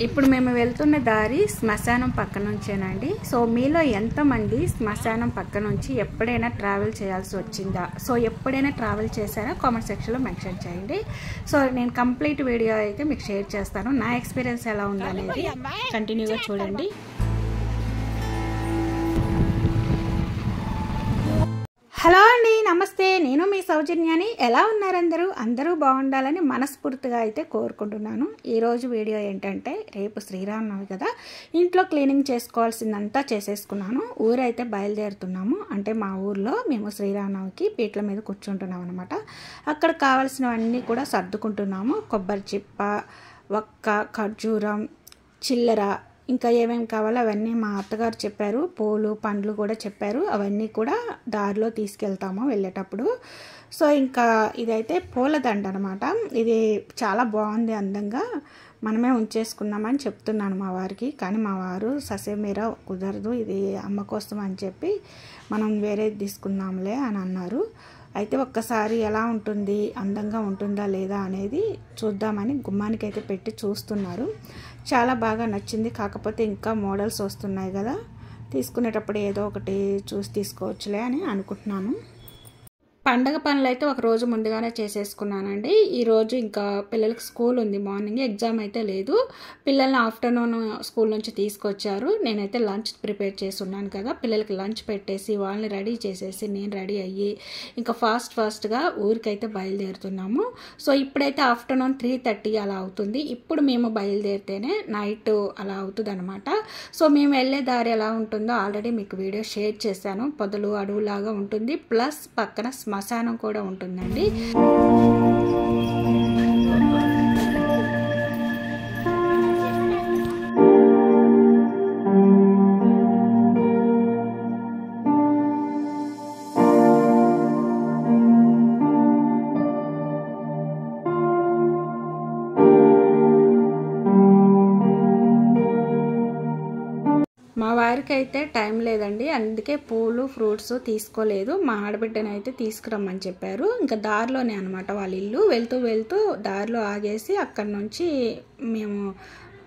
ఇప్పుడు మేము వెళ్తున్న దారి శ్మశానం పక్క నుంచేనండి. సో మీలో ఎంతమంది శ్మశానం పక్క నుంచి ఎప్పుడైనా ట్రావెల్ చేయాల్సి వచ్చిందా? సో ఎప్పుడైనా ట్రావెల్ చేశారా? కామెంట్ సెక్షన్లో మెన్షన్ చేయండి. సో నేను కంప్లీట్ వీడియో అయితే మీకు షేర్ చేస్తాను. నా ఎక్స్పీరియన్స్ ఎలా ఉందనేది కంటిన్యూగా చూడండి. హలో అండి, నమస్తే. నేను మీ సౌజన్యాని. ఎలా ఉన్నారు అందరూ బాగుండాలని మనస్ఫూర్తిగా అయితే కోరుకుంటున్నాను. ఈరోజు వీడియో ఏంటంటే, రేపు శ్రీరామనవమి కదా, ఇంట్లో క్లీనింగ్ చేసుకోవాల్సిందంతా చేసేసుకున్నాను. ఊరైతే బయలుదేరుతున్నాము. అంటే మా ఊర్లో మేము శ్రీరామనవమికి పీటల మీద కూర్చుంటున్నాం అనమాట. అక్కడ కావాల్సినవన్నీ కూడా సర్దుకుంటున్నాము. కొబ్బరి చిప్ప, వక్క, ఖర్జూరం, చిల్లర, ఇంకా ఏమేమి కావాలో అవన్నీ మా అత్తగారు చెప్పారు. పూలు, పండ్లు కూడా చెప్పారు. అవన్నీ కూడా దారిలో తీసుకెళ్తాము వెళ్ళేటప్పుడు. సో ఇంకా ఇదైతే పూలదండ అనమాట. ఇది చాలా బాగుంది, అందంగా మనమే ఉంచేసుకుందామని చెప్తున్నాను మా వారికి. కానీ మా వారు ససేమీరా కుదరదు, ఇది అమ్మ కోసం అని చెప్పి మనం వేరేది తీసుకుందాంలే అని అన్నారు. అయితే ఒక్కసారి ఎలా ఉంటుంది, అందంగా ఉంటుందా లేదా అనేది చూద్దామని గుమ్మానికి అయితే పెట్టి చూస్తున్నారు. చాలా బాగా నచ్చింది. కాకపోతే ఇంకా మోడల్స్ వస్తున్నాయి కదా, తీసుకునేటప్పుడు ఏదో ఒకటి చూసి తీసుకోవచ్చులే అని అనుకుంటున్నాను. పండగ పనులు అయితే ఒక రోజు ముందుగానే చేసేసుకున్నానండి. ఈరోజు ఇంకా పిల్లలకి స్కూల్ ఉంది, మార్నింగ్ ఎగ్జామ్ అయితే లేదు. పిల్లల్ని ఆఫ్టర్నూన్ స్కూల్ నుంచి తీసుకొచ్చారు. నేనైతే లంచ్ ప్రిపేర్ చేసి ఉన్నాను కదా, పిల్లలకి లంచ్ పెట్టేసి వాళ్ళని రెడీ చేసేసి నేను రెడీ అయ్యి ఇంకా ఫాస్ట్గా ఊరికైతే బయలుదేరుతున్నాము. సో ఇప్పుడైతే ఆఫ్టర్నూన్ 3:30 అలా అవుతుంది. ఇప్పుడు మేము బయలుదేరితేనే నైట్ అలా అవుతుంది అనమాట. సో మేము వెళ్ళే దారి ఎలా ఉంటుందో ఆల్రెడీ మీకు వీడియో షేర్ చేశాను. పొదలు అడవులాగా ఉంటుంది, ప్లస్ పక్కన శ్మశానం కూడా ఉంటుందండి. మా వారికి అయితే టైం లేదండి, అందుకే పూలు, ఫ్రూట్స్ తీసుకోలేదు. మా ఆడబిడ్డని అయితే తీసుకురమ్మని చెప్పారు. ఇంకా దారిలోనే అనమాట వాళ్ళ ఇల్లు. వెళ్తూ దారిలో ఆగేసి అక్కడి నుంచి మేము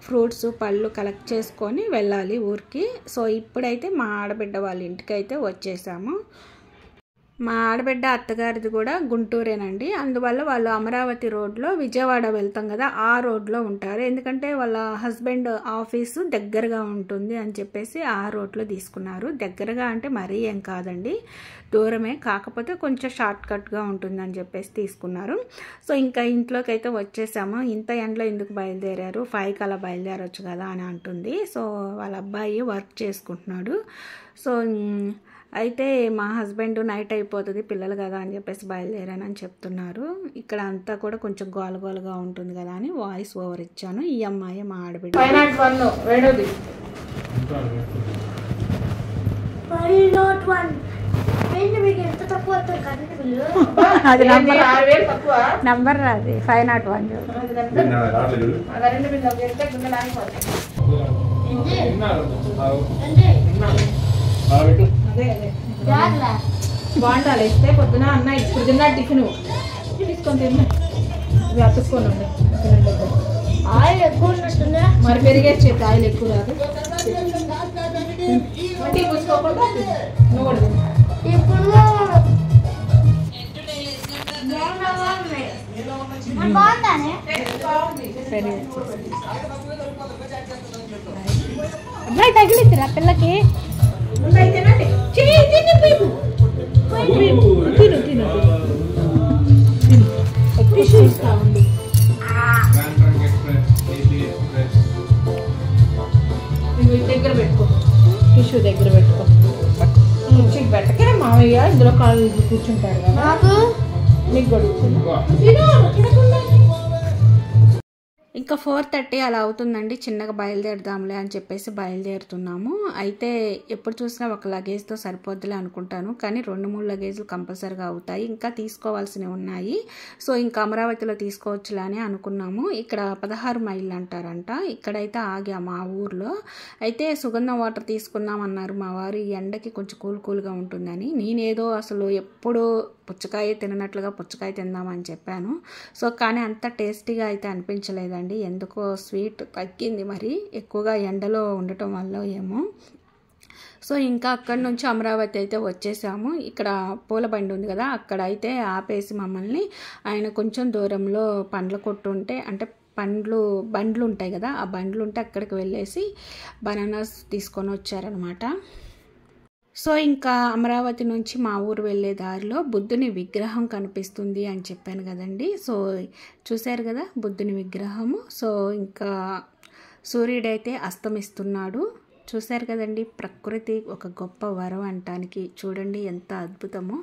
ఫ్రూట్స్, పళ్ళు కలెక్ట్ చేసుకొని వెళ్ళాలి ఊరికి. సో ఇప్పుడైతే మా ఆడబిడ్డ వాళ్ళ ఇంటికి అయితే వచ్చేసాము. మా ఆడబిడ్డ అత్తగారిది కూడా గుంటూరేనండి. అందువల్ల వాళ్ళు అమరావతి రోడ్లో విజయవాడ వెళ్తాం కదా, ఆ రోడ్లో ఉంటారు. ఎందుకంటే వాళ్ళ హస్బెండ్ ఆఫీసు దగ్గరగా ఉంటుంది అని చెప్పేసి ఆ రోడ్లో తీసుకున్నారు. దగ్గరగా అంటే మరీ ఏం కాదండి, దూరమే, కాకపోతే కొంచెం షార్ట్ కట్గా ఉంటుందని చెప్పేసి తీసుకున్నారు. సో ఇంకా ఇంట్లోకి అయితే వచ్చేసాము. ఇంత ఎండలో ఎందుకు బయలుదేరారు, 5కి అలా బయలుదేరొచ్చు కదా అని అంటుంది. సో వాళ్ళ అబ్బాయి వర్క్ చేసుకుంటున్నాడు. సో అయితే మా హస్బెండ్ నైట్ అయిపోతుంది పిల్లలు కదా అని చెప్పేసి బయలుదేరానని చెప్తున్నారు. ఇక్కడ అంతా కూడా కొంచెం గోలగోలుగా ఉంటుంది కదా అని వాయిస్ ఓవర్ ఇచ్చాను. ఈ అమ్మాయి మా ఆడబిడ్డ. అది నంబర్ రాదు, 501. బాగుండాలి ఇస్తే పొద్దున అన్న ఇప్పుడు తిన్నా టిఫిన్ తీసుకొని తిన్నా అతుక్కొని ఉండే. ఆయిల్ ఎక్కువ ఉన్నట్టుందా మరి, పెరిగేసి ఆయిల్ ఎక్కువ రాదు. పూసుకోకుండా నువ్వు కూడా అబ్బాయి తగిలిద్దిరా పిల్లకి. టిష్యూ ఇస్తా ఉంది. దగ్గర పెట్టుకో, టిష్యూ దగ్గర పెట్టుకో. కుర్చీకి పెట్టకే మావయ్య ఇందులో కాలు కూర్చుంటారు కదా, నీకు గడుగుతుంది. ఇంకా 4:30 అలా అవుతుందండి. చిన్నగా బయలుదేరదాంలే అని చెప్పేసి బయలుదేరుతున్నాము. అయితే ఎప్పుడు చూసినా ఒక లగేజ్తో సరిపోద్దులే అనుకుంటాను, కానీ 2-3 లగేజ్లు కంపల్సరీగా అవుతాయి. ఇంకా తీసుకోవాల్సినవి ఉన్నాయి. సో ఇంకా అమరావతిలో తీసుకోవచ్చులే అని అనుకున్నాము. ఇక్కడ 16 మైళ్ళు అంటారంట. ఇక్కడైతే ఆగాము ఆ ఊర్లో. అయితే సుగంధం వాటర్ తీసుకున్నామన్నారు మా వారు. ఈ ఎండకి కొంచెం కూల్గా ఉంటుందని. నేనేదో అసలు ఎప్పుడు పుచ్చకాయ తిననట్లుగా పుచ్చకాయ తిందామని చెప్పాను. సో కానీ అంత టేస్టీగా అయితే అనిపించలేదండి. ఎందుకో స్వీట్ తగ్గింది, మరి ఎక్కువగా ఎండలో ఉండటం వల్ల ఏమో. సో ఇంకా అక్కడి నుంచి అమరావతి అయితే వచ్చేసాము. ఇక్కడ పూల బండి ఉంది కదా, అక్కడ అయితే ఆపేసి మమ్మల్ని ఆయన కొంచెం దూరంలో పండ్ల కొట్టు ఉంటే, అంటే బండ్లు ఉంటాయి కదా, ఆ బండ్లు ఉంటే అక్కడికి వెళ్ళేసి బనానాస్ తీసుకొని వచ్చారనమాట. సో ఇంకా అమరావతి నుంచి మా ఊరు వెళ్ళే దారిలో బుద్ధుని విగ్రహం కనిపిస్తుంది అని చెప్పాను కదండి. సో చూశారు కదా బుద్ధుని విగ్రహము. సో ఇంకా సూర్యుడైతే అస్తమిస్తున్నాడు. చూశారు కదండి, ప్రకృతి ఒక గొప్ప వరం అంటానికి. చూడండి ఎంత అద్భుతమో,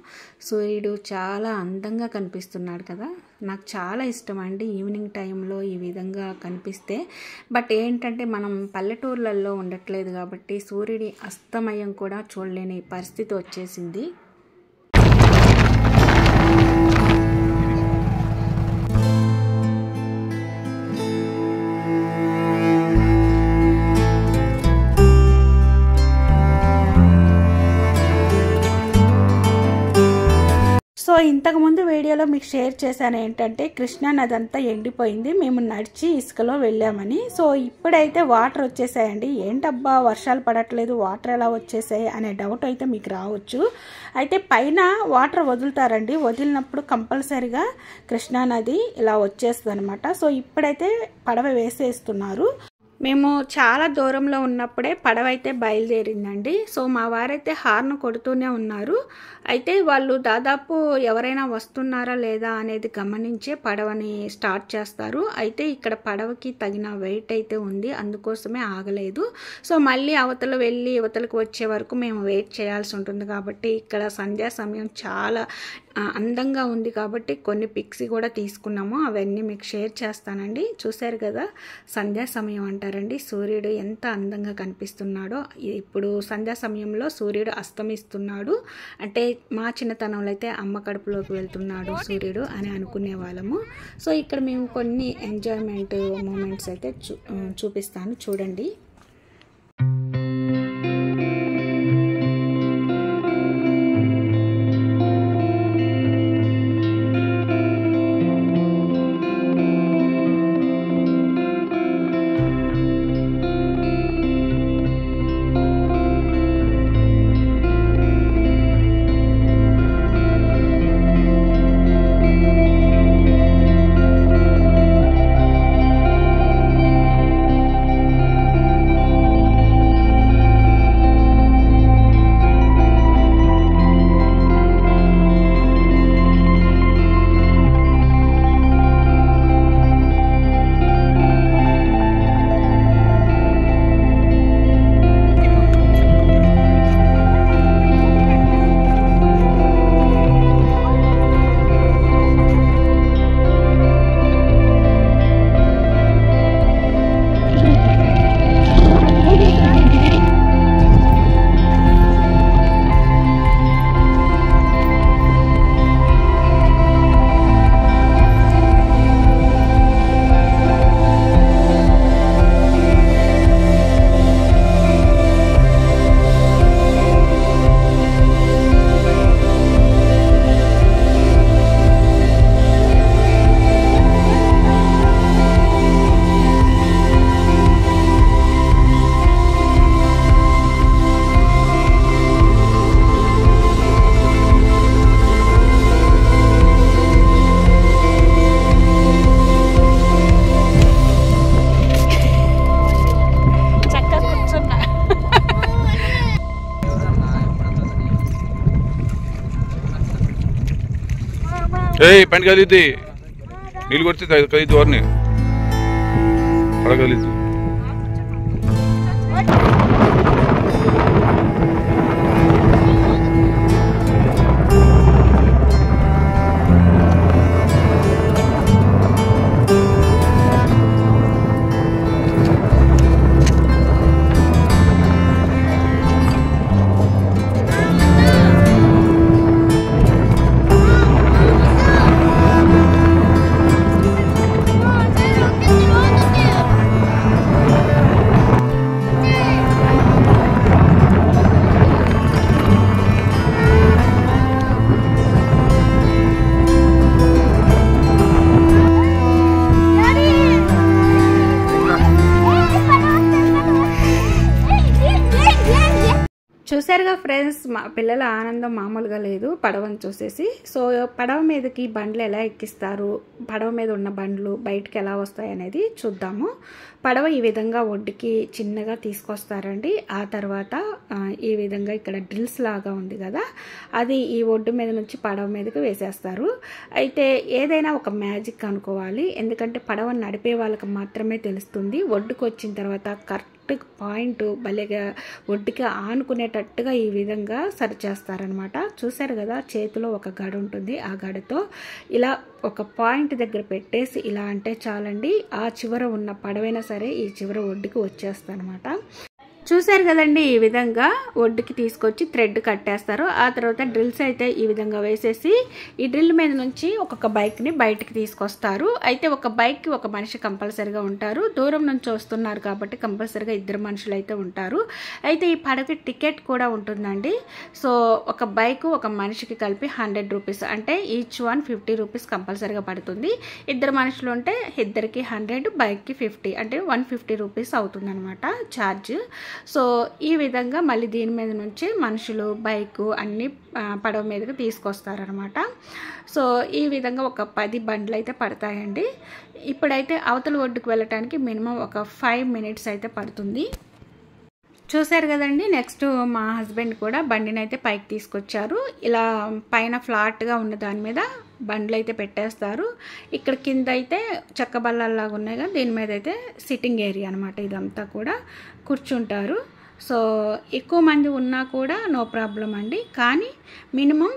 సూర్యుడు చాలా అందంగా కనిపిస్తున్నాడు కదా. నాకు చాలా ఇష్టం అండి ఈవినింగ్ టైంలో ఈ విధంగా కనిపిస్తే. బట్ ఏంటంటే మనం పల్లెటూర్లలో ఉండట్లేదు కాబట్టి సూర్యుడి అస్తమయం కూడా చూడలేని పరిస్థితి వచ్చేసింది. సో ఇంతకుముందు వీడియోలో మీకు షేర్ చేశాను ఏంటంటే కృష్ణా నది అంతా ఎండిపోయింది, మేము నడిచి ఇసుకలో వెళ్ళామని. సో ఇప్పుడైతే వాటర్ వచ్చేసాయండి. ఏంటబ్బా వర్షాలు పడట్లేదు, వాటర్ ఎలా వచ్చేసాయి అనే డౌట్ అయితే మీకు రావచ్చు. అయితే పైన వాటర్ వదులుతారండి, వదిలినప్పుడు కంపల్సరిగా కృష్ణా నది ఇలా వచ్చేస్తుంది అనమాట. సో ఇప్పుడైతే పడవ వేసేస్తున్నారు. మేము చాలా దూరంలో ఉన్నప్పుడే పడవ అయితే బయలుదేరిందండి. సో మా వారైతే హార్న్ కొడుతూనే ఉన్నారు. అయితే వాళ్ళు దాదాపు ఎవరైనా వస్తున్నారా లేదా అనేది గమనించే పడవని స్టార్ట్ చేస్తారు. అయితే ఇక్కడ పడవకి తగిన వెయిట్ అయితే ఉంది, అందుకోసమే ఆగలేదు. సో మళ్ళీ అవతల వెళ్ళి యువతలకు వచ్చే వరకు మేము వెయిట్ చేయాల్సి ఉంటుంది. కాబట్టి ఇక్కడ సంధ్యా సమయం చాలా అందంగా ఉంది కాబట్టి కొన్ని పిక్స్ కూడా తీసుకున్నాము, అవన్నీ మీకు షేర్ చేస్తానండి. చూశారు కదా సంధ్యా సమయం అంటారండి, సూర్యుడు ఎంత అందంగా కనిపిస్తున్నాడో. ఇప్పుడు సంధ్యా సమయంలో సూర్యుడు అస్తమిస్తున్నాడు అంటే మా చిన్నతనంలో అయితే అమ్మ కడుపులోకి వెళ్తున్నాడు సూర్యుడు అని అనుకునే వాళ్ళము. సో ఇక్కడ మేము కొన్ని ఎంజాయ్మెంట్ మూమెంట్స్ అయితే చూపిస్తాను చూడండి. पैंट कलीदी नीళ్ళు కొడితే కలీదు వారిని అడగలిదు. చూసారుగా ఫ్రెండ్స్, మా పిల్లల ఆనందం మామూలుగా లేదు పడవని చూసేసి. సో పడవ మీదకి బండ్లు ఎలా ఎక్కిస్తారు, పడవ మీద ఉన్న బండ్లు బయటికి ఎలా వస్తాయి అనేది చూద్దాము. పడవ ఈ విధంగా ఒడ్డుకి చిన్నగా తీసుకొస్తారండి. ఆ తర్వాత ఈ విధంగా ఇక్కడ డ్రిల్స్ లాగా ఉంది కదా, అది ఈ ఒడ్డు మీద నుంచి పడవ మీదకి వేసేస్తారు. అయితే ఏదైనా ఒక మ్యాజిక్ అనుకోవాలి, ఎందుకంటే పడవ నడిపే వాళ్ళకి మాత్రమే తెలుస్తుంది. ఒడ్డుకు వచ్చిన తర్వాత కరెక్ట్ పాయింట్ భలేగా ఒడ్డుకి ఆనుకునేటట్టుగా ఈ విధంగా సరి చేస్తారనమాట. చూసారు కదా, చేతిలో ఒక గడ ఉంటుంది. ఆ గడతో ఇలా ఒక పాయింట్ దగ్గర పెట్టేసి ఇలా అంటే చాలండి, ఆ చివర ఉన్న పడవైనా సరే ఈ చివర ఒడ్డుకి వచ్చేస్తారనమాట. చూసారు కదండి, ఈ విధంగా ఒడ్డుకి తీసుకొచ్చి థ్రెడ్ కట్టేస్తారు. ఆ తర్వాత డ్రిల్స్ అయితే ఈ విధంగా వేసేసి ఈ డ్రిల్ మీద నుంచి ఒక్కొక్క బైక్ని బయటికి తీసుకొస్తారు. అయితే ఒక బైక్కి ఒక మనిషి కంపల్సరిగా ఉంటారు. దూరం నుంచి వస్తున్నారు కాబట్టి కంపల్సరిగా 2 మనుషులు అయితే ఉంటారు. అయితే ఈ పడవకి టికెట్ కూడా ఉంటుందండి. సో ఒక బైక్ ఒక మనిషికి కలిపి 100 రూపీస్, అంటే ఈచ్ వన్ 50 రూపీస్ కంపల్సరిగా పడుతుంది. 2 మనుషులు ఉంటే ఇద్దరికి 100, బైక్కి 50, అంటే 150 రూపీస్ అవుతుంది అనమాట ఛార్జ్. సో ఈ విధంగా మళ్ళీ దీని మీద నుంచి మనుషులు, బైకు అన్నీ పడవ మీదకి తీసుకొస్తారనమాట. సో ఈ విధంగా ఒక 10 బండ్లు అయితే పడతాయండి. ఇప్పుడైతే అవతల ఒడ్డుకు వెళ్ళటానికి మినిమం ఒక 5 మినిట్స్ అయితే పడుతుంది. చూసారు కదండి, నెక్స్ట్ మా హస్బెండ్ కూడా బండిని అయితే పైకి తీసుకొచ్చారు. ఇలా పైన ఫ్లాట్గా ఉన్న దాని మీద బండ్లు అయితే పెట్టేస్తారు. ఇక్కడ కింద అయితే చెక్క బల్లల్లాగా ఉన్నాయి కదా, దీని మీద అయితే సిట్టింగ్ ఏరియా అనమాట. ఇదంతా కూడా కూర్చుంటారు. సో ఎక్కువ మంది ఉన్నా కూడా నో ప్రాబ్లం అండి. కానీ మినిమం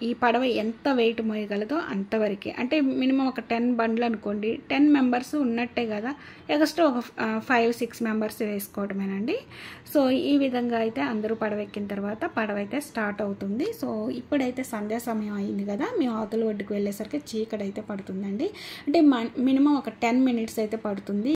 ఈ పడవ ఎంత వెయిట్ మోయగలదో అంతవరకే, అంటే మినిమం ఒక 10 బండ్లు అనుకోండి, 10 మెంబర్స్ ఉన్నట్టే కదా, ఎక్స్ట్రా ఒక 5-6 మెంబర్స్ వేసుకోవడమేనండి. సో ఈ విధంగా అయితే అందరూ పడవ ఎక్కిన తర్వాత పడవ అయితే స్టార్ట్ అవుతుంది. సో ఇప్పుడైతే సంధ్యా సమయం అయింది కదా, మేము అవతల ఒడ్డుకు వెళ్ళేసరికి చీకటి అయితే పడుతుందండి. అంటే మినిమం ఒక 10 మినిట్స్ అయితే పడుతుంది.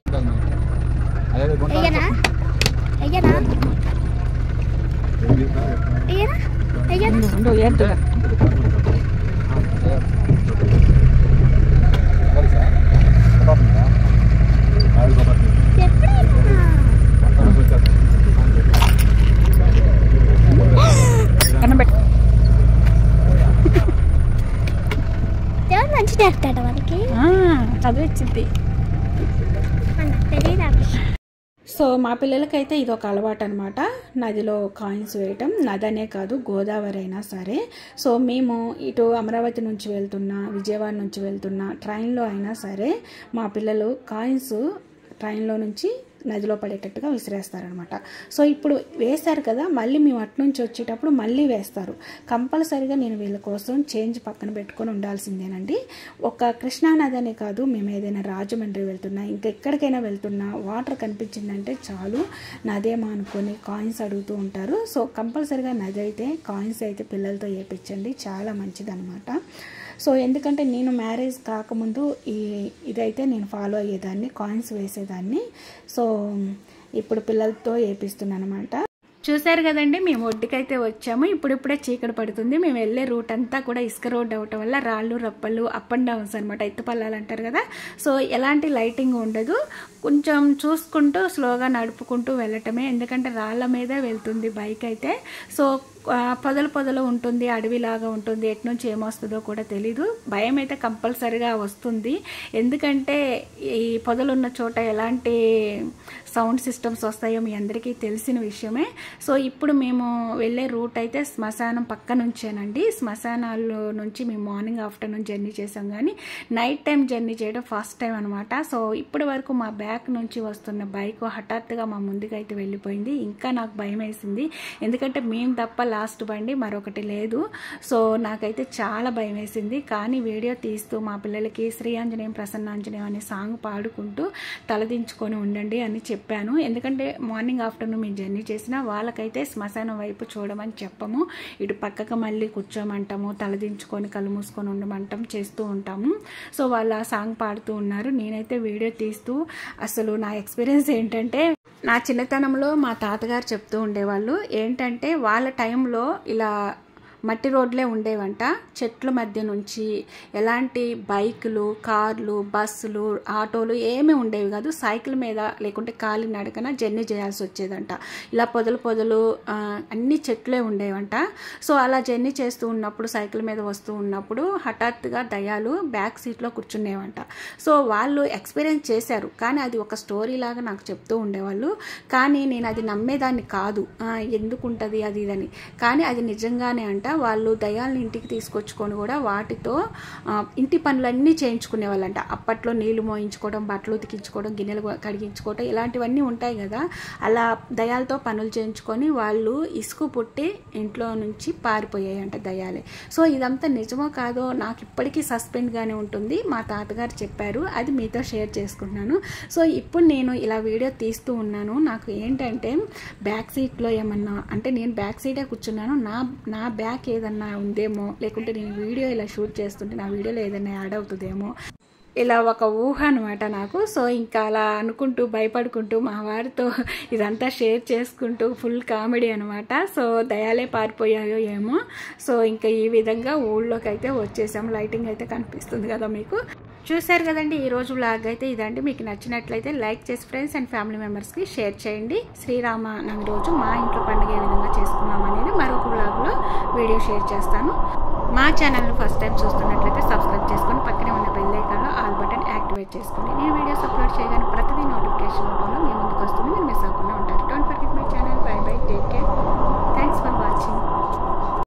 మంచి చేస్తాడు వారికి, చదివించింది. తెలియదు. సో మా పిల్లలకైతే ఇది ఒక అలవాటు అనమాట, నదిలో కాయిన్స్ వేయటం. నది అనే కాదు, గోదావరి అయినా సరే. సో మేము ఇటు అమరావతి నుంచి వెళ్తున్నా, విజయవాడ నుంచి వెళ్తున్నా, ట్రైన్లో అయినా సరే మా పిల్లలు కాయిన్స్ ట్రైన్లో నుంచి నదిలో పడేటట్టుగా విసిరేస్తారనమాట. సో ఇప్పుడు వేశారు కదా, మళ్ళీ మేము అటు నుంచి వచ్చేటప్పుడు మళ్ళీ వేస్తారు. కంపల్సరీగా నేను వీళ్ళ కోసం చేంజ్ పక్కన పెట్టుకొని ఉండాల్సిందేనండి. ఒక కృష్ణానది అనే కాదు, మేము ఏదైనా రాజమండ్రి వెళ్తున్నా, ఇంకెక్కడికైనా వెళ్తున్నా, వాటర్ కనిపించిందంటే చాలు నదేమో అనుకొని కాయిన్స్ అడుగుతూ ఉంటారు. సో కంపల్సరీగా నది అయితే కాయిన్స్ అయితే పిల్లలతో వేయించండి, చాలా మంచిదన్నమాట. సో ఎందుకంటే నేను మ్యారేజ్ కాకముందు ఇదైతే నేను ఫాలో అయ్యేదాన్ని, కాయిన్స్ వేసేదాన్ని. సో ఇప్పుడు పిల్లలతో వేపిస్తున్నాను అనమాట. చూసారు కదండి, మేము ఒడ్డుకైతే వచ్చాము. ఇప్పుడిప్పుడే చీకటి పడుతుంది. మేము వెళ్ళే రూట్ అంతా కూడా ఇసుక రోడ్ అవటం వల్ల రాళ్ళు రప్పలు, అప్ అండ్ డౌన్స్ అనమాట, ఎత్తుపల్లాలు అంటారు కదా. సో ఎలాంటి లైటింగ్ ఉండదు, కొంచెం చూసుకుంటూ స్లోగా నడుపుకుంటూ వెళ్ళటమే, ఎందుకంటే రాళ్ళ మీదే వెళ్తుంది బైక్ అయితే. సో పొదలు ఉంటుంది, అడవిలాగా ఉంటుంది, ఎటు నుంచి ఏమొస్తుందో కూడా తెలీదు. భయం అయితే కంపల్సరీగా వస్తుంది, ఎందుకంటే ఈ పొదలున్న చోట ఎలాంటి సౌండ్ సిస్టమ్స్ వస్తాయో మీ అందరికీ తెలిసిన విషయమే. సో ఇప్పుడు మేము వెళ్ళే రూట్ అయితే శ్మశానం పక్క నుంచేనండి. శ్మశానాల్లో నుంచి మేము మార్నింగ్ ఆఫ్టర్నూన్ జర్నీ చేసాం, కానీ నైట్ టైం జర్నీ చేయడం ఫస్ట్ టైం అనమాట. సో ఇప్పటి వరకు మా బ్యాక్ నుంచి వస్తున్న బైక్ హఠాత్తుగా మా ముందుకైతే వెళ్ళిపోయింది. ఇంకా నాకు భయం వేసింది, ఎందుకంటే మేము తప్ప లాస్ట్ బండి మరొకటి లేదు. సో నాకైతే చాలా భయం వేసింది. కానీ వీడియో తీస్తూ మా పిల్లలకి శ్రీ ఆంజనేయం ప్రసన్నాంజనేయం అనే సాంగ్ పాడుకుంటూ తలదించుకొని ఉండండి అని చెప్పాను. ఎందుకంటే మార్నింగ్ ఆఫ్టర్నూన్ మేము జర్నీ చేసినా వాళ్ళకైతే శ్మశానం వైపు చూడమని చెప్పము, ఇటు పక్కకు మళ్ళీ కూర్చోమంటాము, తలదించుకొని కళ్ళు మూసుకొని ఉండమంటాం, చేస్తూ ఉంటాము. సో వాళ్ళు ఆ సాంగ్ పాడుతూ ఉన్నారు, నేనైతే వీడియో తీస్తూ. అసలు నా ఎక్స్పీరియన్స్ ఏంటంటే, నా చిన్నతనంలో మా తాతగారు చెప్తూ ఉండేవాళ్ళు ఏంటంటే, వాళ్ళ టైంలో ఇలా మట్టి రోడ్లే ఉండేవంట. చెట్ల మధ్య నుంచి ఎలాంటి బైకులు, కార్లు, బస్సులు, ఆటోలు ఏమీ ఉండేవి కాదు. సైకిల్ మీద లేకుంటే కాలి నడకన జర్నీ చేయాల్సి వచ్చేదంట. ఇలా పొదలు అన్ని చెట్లే ఉండేవంట. సో అలా జర్నీ చేస్తూ ఉన్నప్పుడు, సైకిల్ మీద వస్తూ ఉన్నప్పుడు హఠాత్తుగా దయ్యాలు బ్యాక్ సీట్లో కూర్చునేవంట. సో వాళ్ళు ఎక్స్పీరియన్స్ చేశారు, కానీ అది ఒక స్టోరీ లాగా నాకు చెప్తూ ఉండేవాళ్ళు. కానీ నేను అది నమ్మేదాన్ని కాదు, ఎందుకు ఉంటుంది అది ఇదని. కానీ అది నిజంగానే అంట. వాళ్ళు దయ్యాలను ఇంటికి తీసుకొచ్చుకొని కూడా వాటితో ఇంటి పనులన్నీ చేయించుకునే వాళ్ళంట. అప్పట్లో నీళ్లు మోయించుకోవడం, బట్టలు ఉతికించుకోవడం, గిన్నెలు కడిగించుకోవడం ఇలాంటివన్నీ ఉంటాయి కదా. అలా దయ్యాలతో పనులు చేయించుకొని వాళ్ళు ఇసుకు పుట్టి ఇంట్లో నుంచి పారిపోయాయంట దయ్యాలే. సో ఇదంతా నిజమో కాదో నాకు ఇప్పటికీ సస్పెండ్గానే ఉంటుంది. మా తాతగారు చెప్పారు, అది మీతో షేర్ చేసుకుంటున్నాను. సో ఇప్పుడు నేను ఇలా వీడియో తీస్తూ ఉన్నాను. నాకు ఏంటంటే బ్యాక్ సీట్లో ఏమన్నా అంటే నేను బ్యాక్ సీటే కూర్చున్నాను, నా బ్యాక్ ఏదన్నా ఉందేమో, లేకుంటే నేను వీడియో ఇలా షూట్ చేస్తుంటే నా వీడియోలో ఏదైనా యాడ్ అవుతుందేమో, ఇలా ఒక ఊహ అనమాట నాకు. సో ఇంకా అలా అనుకుంటూ భయపడుకుంటూ మా వారితో ఇదంతా షేర్ చేసుకుంటూ ఫుల్ కామెడీ అనమాట. సో దయాలే పారిపోయాయో ఏమో. సో ఇంకా ఈ విధంగా ఊళ్ళోకి అయితే వచ్చేసాం. లైటింగ్ అయితే కనిపిస్తుంది కదా మీకు. చూశారు కదండి ఈరోజు వ్లాగ్ అయితే ఇదండి. మీకు నచ్చినట్లయితే లైక్ చేసి ఫ్రెండ్స్ అండ్ ఫ్యామిలీ మెంబర్స్కి షేర్ చేయండి. శ్రీరామనవమి రోజు మా ఇంట్లో పండుగ ఏ విధంగా చేసుకున్నాం అనేది మరొక వ్లాగ్లో వీడియో షేర్ చేస్తాను. మా ఛానల్ని ఫస్ట్ టైం చూస్తున్నట్లయితే సబ్స్క్రైబ్ చేసుకొని పక్కనే ఉన్న బెల్ ఐకాన్లో ఆల్ బటన్ యాక్టివేట్ చేసుకోండి. నేను వీడియోస్ అప్లోడ్ చేయగానే ప్రతిదీ నోటిఫికేషన్ రూపంలో మీ ముందుకు వస్తుంది. మీరు మిస్ అవ్వకుండా ఉంటారు. Don't forget my channel. By by, take care.